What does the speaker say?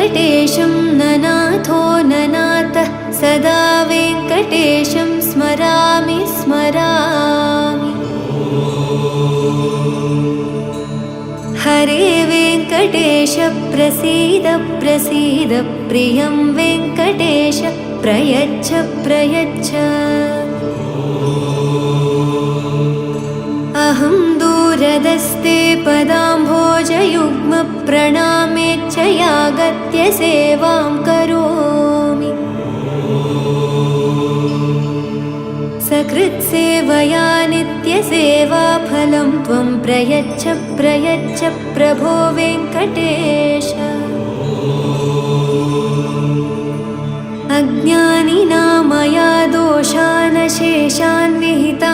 वेङ्कटेशं ननाथो ननाथः सदा वेङ्कटेशं स्मरामि स्मरामि। हरे वेङ्कटेश प्रसीद प्रसीद प्रियं वेङ्कटेश प्रयच्छ प्रयच्छ। अहं दूरदस्ते पदाम्भोजयुग्मप्रणामेच्च यागत्य सेवां करोमि। सकृत्सेवया नित्यसेवाफलं त्वं प्रयच्छ प्रयच्छ प्रभो वेङ्कटेश। अज्ञानिना मया दोषान् शेषान् विहितान्